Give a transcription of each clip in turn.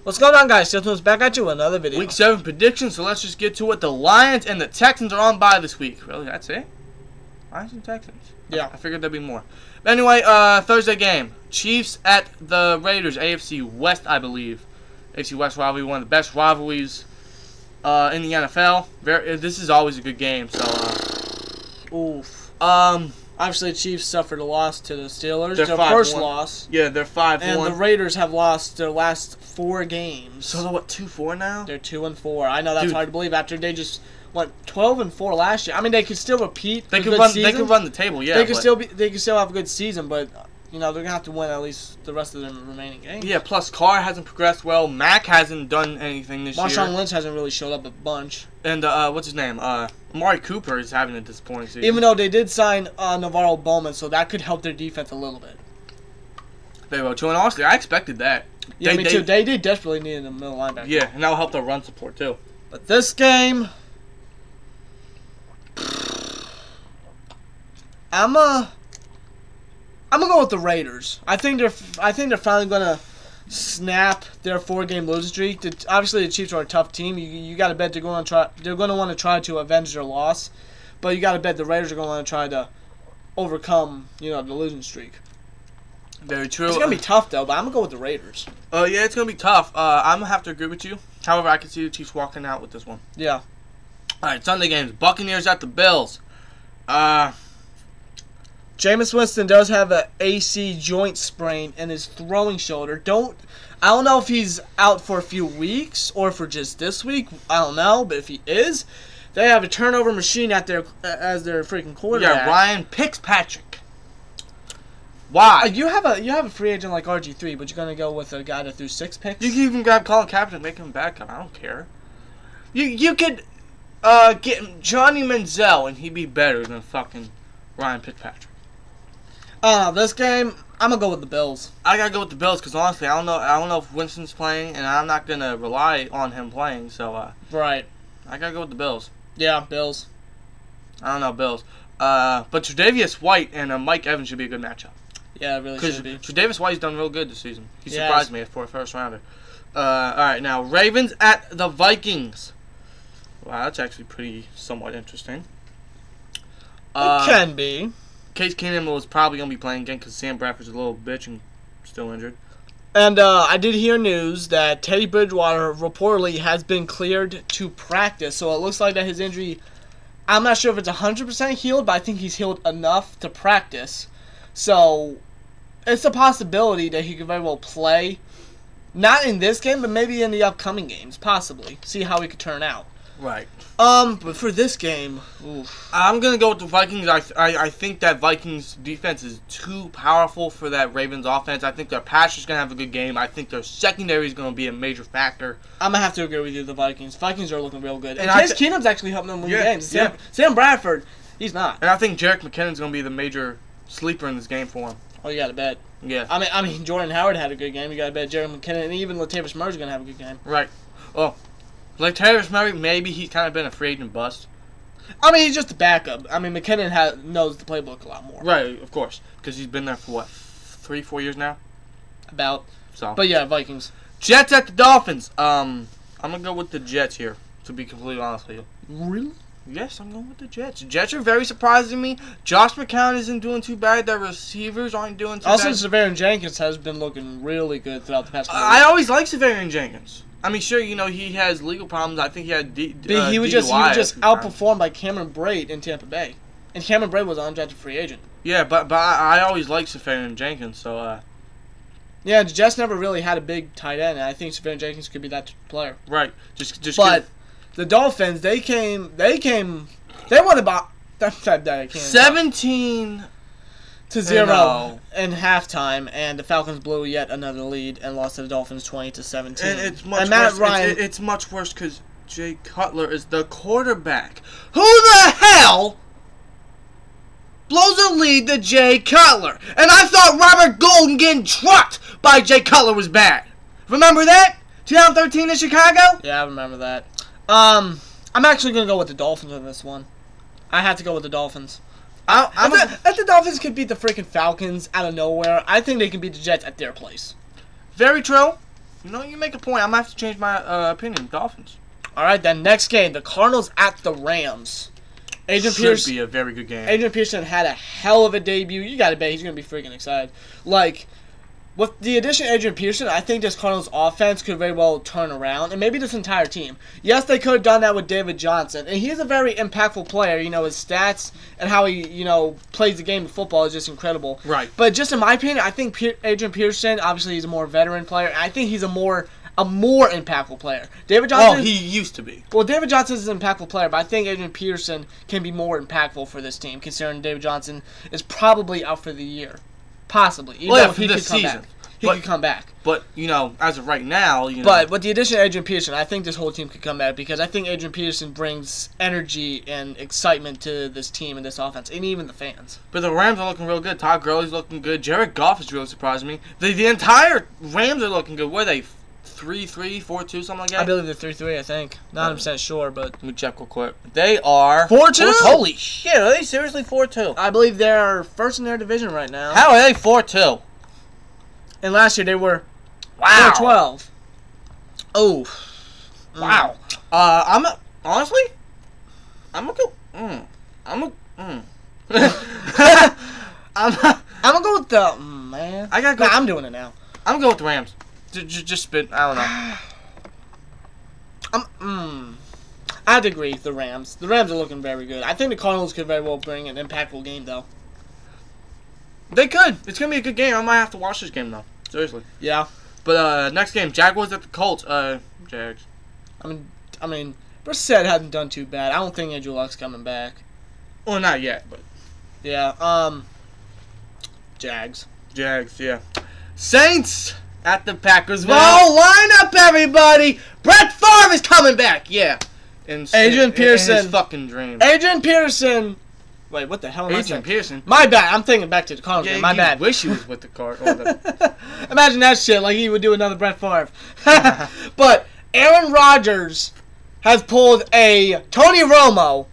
What's going on, guys? Gentlemen's back at you with another video. Week 7 predictions, so let's just get to it. The Lions and the Texans are on bye this week. Really, that's it? Lions and Texans? Yeah. I figured there'd be more. But anyway, Thursday game. Chiefs at the Raiders, AFC West, I believe. AFC West rivalry, one of the best rivalries in the NFL. This is always a good game, so, Oof. Obviously, the Chiefs suffered a loss to the Steelers. They're their 5-1. first loss. Yeah, they're 5-1. And the Raiders have lost their last 4 games. So they're what, 2-4 now? They're 2-4. I know that's Dude. hard to believe after they just went 12-4 last year. I mean, they could still repeat. They could run the table, yeah. They could still have a good season, but you know they're gonna have to win at least the rest of their remaining games. Yeah. Plus, Carr hasn't progressed well. Mack hasn't done anything this year. Marshawn Lynch hasn't really showed up a bunch. And what's his name? Amari Cooper is having a disappointing season. Even though they did sign Navarro Bowman, so that could help their defense a little bit. They will too, and honestly, I expected that. Yeah, me too. They did desperately need a middle linebacker. Yeah, and that will help their run support too. But this game, I'm gonna go with the Raiders. I think they're finally gonna snap their 4-game losing streak. Obviously, the Chiefs are a tough team. You got to bet they're going to want to try to avenge their loss, but you got to bet the Raiders are going to want to try to overcome the losing streak. Very true. It's gonna be tough though, but I'm gonna go with the Raiders. Yeah, it's gonna be tough. I'm gonna have to agree with you. However, I can see the Chiefs walking out with this one. Yeah. All right, Sunday games: Buccaneers at the Bills. Jameis Winston does have an AC joint sprain in his throwing shoulder. I don't know if he's out for a few weeks or for just this week. I don't know, but if he is, they have a turnover machine as their freaking quarterback. Yeah, Ryan Fitzpatrick. Why? You have a free agent like RG3, but you're gonna go with a guy that threw 6 picks. You can even grab Colin Kaepernick and make him backup. I don't care. You could get Johnny Manziel and he'd be better than fucking Ryan Fitzpatrick. This game, I'm gonna go with the Bills. I gotta go with the Bills because honestly, I don't know if Winston's playing, and I'm not gonna rely on him playing. So right, I gotta go with the Bills. Yeah, Bills. I don't know, Bills. But Tre'Davious White and Mike Evans should be a good matchup. Yeah, it really should be. Tre'Davious White's done real good this season. He surprised me for a first rounder. All right, now Ravens at the Vikings. Wow, that's actually pretty somewhat interesting. It can be. Case Keenum was probably going to be playing again because Sam Bradford's a little bitch and still injured. And I did hear news that Teddy Bridgewater reportedly has been cleared to practice. So it looks like that his injury, I'm not sure if it's 100% healed, but I think he's healed enough to practice. So it's a possibility that he could very well play. Not in this game, but maybe in the upcoming games, possibly. See how he could turn out. Right. But for this game, oof. I'm gonna go with the Vikings. I think that Vikings defense is too powerful for that Ravens offense. I think their pass is gonna have a good game. I think their secondary is gonna be a major factor. I'm gonna have to agree with you. The Vikings are looking real good, and Case Keenum's actually helping them win games. Yeah. Sam Bradford, he's not. And I think Jerick McKinnon's gonna be the major sleeper in this game for him. Oh, you gotta bet. Yeah. I mean, Jordan Howard had a good game. You gotta bet Jerick McKinnon, and even Latavius Murray's gonna have a good game. Right. Oh. Like Latavius Murray, maybe he's kind of been a free agent bust. I mean, he's just a backup. I mean, McKinnon knows the playbook a lot more. Right, of course, because he's been there for what, 3-4 years now. About. So. But yeah, Vikings. Jets at the Dolphins. I'm gonna go with the Jets here. To be completely honest with you. Really? Yes, I'm going with the Jets. Jets are very surprising me. Josh McCown isn't doing too bad. Their receivers aren't doing too bad. Also, Severian Jenkins has been looking really good throughout the past couple I always liked Severian Jenkins. I mean, sure, he has legal problems. I think he had he was just outperformed by Cameron Brate in Tampa Bay. And Cameron Brate was an undrafted free agent. Yeah, but I always liked Severian Jenkins, so... Yeah, the Jets never really had a big tight end, and I think Severian Jenkins could be that player. Right. But the Dolphins, they won about 17-0 in halftime, and the Falcons blew yet another lead and lost to the Dolphins 20-17. And it's much worse. It's much worse because Jay Cutler is the quarterback. Who the hell blows a lead to Jay Cutler? And I thought Robert Golden getting trucked by Jay Cutler was bad. Remember that? 2013 in Chicago? Yeah, I remember that. I'm actually going to go with the Dolphins on this one. I have to go with the Dolphins. If the Dolphins could beat the freaking Falcons out of nowhere, I think they can beat the Jets at their place. Very true. No, you make a point. I'm gonna have to change my opinion. Dolphins. All right, then next game, the Cardinals at the Rams. Should be a very good game. Adrian Peterson had a hell of a debut. You got to bet he's going to be freaking excited. Like, with the addition of Adrian Peterson, I think this Cardinals offense could very well turn around, and maybe this entire team. Yes, they could have done that with David Johnson, and he's a very impactful player. You know, his stats and how he, plays the game of football is just incredible. Right. But just in my opinion, I think Adrian Peterson, obviously he's a more veteran player, and I think he's a more impactful player. David Johnson. Oh, he used to be. Well, David Johnson is an impactful player, but I think Adrian Peterson can be more impactful for this team, considering David Johnson is probably out for the year. Possibly. Even Well, if he for could this come season. back. He could come back. But, as of right now, But with the addition of Adrian Peterson, I think this whole team could come back because I think Adrian Peterson brings energy and excitement to this team and this offense, and even the fans. But the Rams are looking real good. Todd Gurley's looking good. Jared Goff is really surprising me. The entire Rams are looking good. What are they? 3-3, 4-2, something like that? I believe they're 3-3, I think. Not 100% sure, but... Let me check real quick. They are... 4-2? Holy shit, are they seriously 4-2? I believe they're first in their division right now. How are they 4-2? And last year they were 4-12. Oh. Wow. Honestly, I'm gonna go... I'm gonna go with the... man. I gotta go... I'm doing it now. I'm gonna go with the Rams. Just spit. I don't know. I have to agree with the Rams. The Rams are looking very good. I think the Cardinals could very well bring an impactful game, though. They could. It's gonna be a good game. I might have to watch this game though. Seriously. Yeah. But next game, Jaguars at the Colts. Jags. I mean, Brissett hasn't done too bad. I don't think Andrew Luck's coming back. Well, not yet, but yeah. Jags. Yeah. Saints at the Packers. Well, line up, everybody. Brett Favre is coming back. Yeah. Adrian Peterson. In his fucking dream. Adrian Peterson. Wait, what the hell am I saying? Adrian Peterson. My bad. I'm thinking back to the Cardinals. My bad. Wish he was with the Cardinals. Imagine that shit. Like he would do another Brett Favre. But Aaron Rodgers has pulled a Tony Romo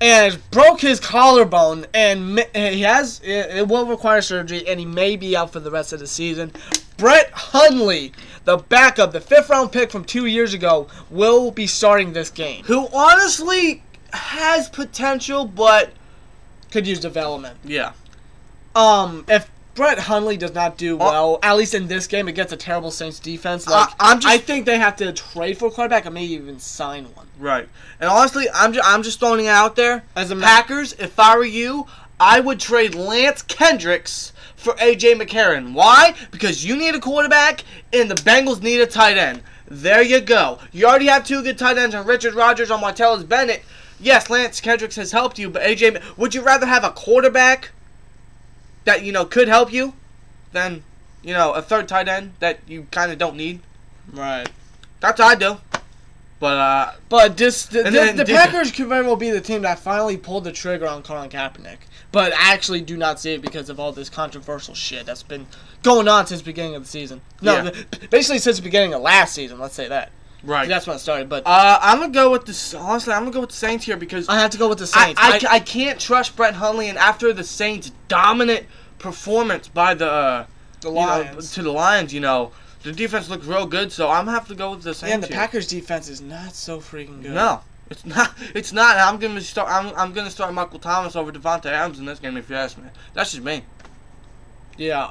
and broke his collarbone, and it will require surgery, and he may be out for the rest of the season. Brett Hundley, the backup, the 5th-round pick from 2 years ago, will be starting this game. Who honestly has potential, but could use development. Yeah. If Brett Hundley does not do well, at least in this game, against a terrible Saints defense, I think they have to trade for a quarterback and maybe even sign one. Right. And honestly, I'm just throwing it out there. As a Packers, if I were you, I would trade Lance Kendricks for A.J. McCarron. Why? Because you need a quarterback and the Bengals need a tight end. There you go. You already have 2 good tight ends on Richard Rodgers on Martellus Bennett. Yes, Lance Kendricks has helped you, but A.J. Would you rather have a quarterback that, could help you than, a third tight end that you kind of don't need? Right. That's what I do. But the Packers could very well be the team that finally pulled the trigger on Colin Kaepernick. But I actually do not see it because of all this controversial shit that's been going on since the beginning of the season. No, basically since the beginning of last season, let's say that. Right. That's when it started. But I'm gonna go with the Saints here because I have to go with the Saints. I can't trust Brett Hundley, and after the Saints' dominant performance by the Lions to the Lions, the defense looked real good. So I'm gonna have to go with the Saints. Yeah, and the Packers' defense is not so freaking good. No, it's not. It's not. I'm gonna start Michael Thomas over Devontae Adams in this game if you ask me. That's just me. Yeah.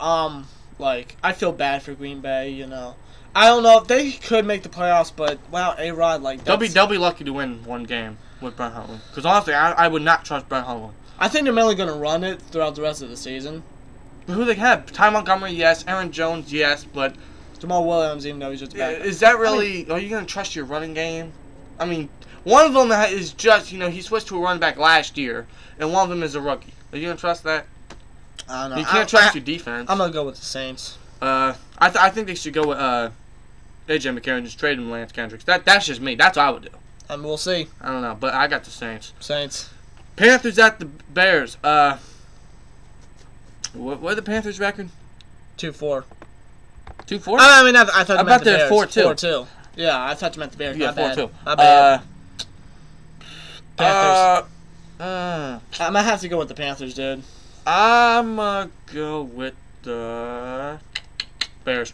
I feel bad for Green Bay. I don't know if they could make the playoffs, but wow, A-Rod, they'll be lucky to win one game with Brett Hundley. Because honestly, I would not trust Brett Hundley. I think they're mainly going to run it throughout the rest of the season. But who they have? Ty Montgomery, yes. Aaron Jones, yes. But Jamal Williams, even though he's just back. Is that really? Are you going to trust your running game? I mean, one of them is just he switched to a running back last year, and one of them is a rookie. Are you going to trust that? I don't know. You can't trust your defense. I'm going to go with the Saints. I think they should go with A.J. McCarron, just trade him Lance Kendricks. That's just me. That's what I would do. And we'll see. I don't know, but I got the Saints. Panthers at the Bears. What are the Panthers' record? 2-4. 2-4? I thought you meant the Bears. 4-2. 4-2. Yeah, I thought you meant the Bears. Yeah, 4-2. My bad. Panthers. I might have to go with the Panthers, dude. I'm going to go with the Bears.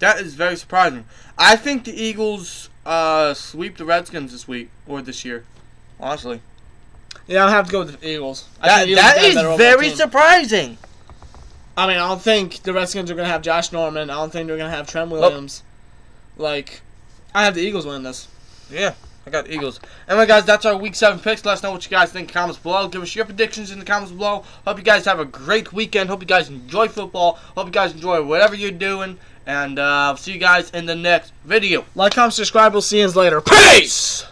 That is very surprising. I think the Eagles sweep the Redskins this week or this year. Honestly. Yeah, I'll have to go with the Eagles. That is very surprising. I mean, I don't think the Redskins are going to have Josh Norman. I don't think they're going to have Trent Williams. Like, I have the Eagles winning this. Yeah, I got the Eagles. Anyway, guys, that's our Week 7 picks. Let us know what you guys think in the comments below. Give us your predictions in the comments below. Hope you guys have a great weekend. Hope you guys enjoy football. Hope you guys enjoy whatever you're doing. And I'll see you guys in the next video. Like, comment, subscribe. We'll see you later. Peace!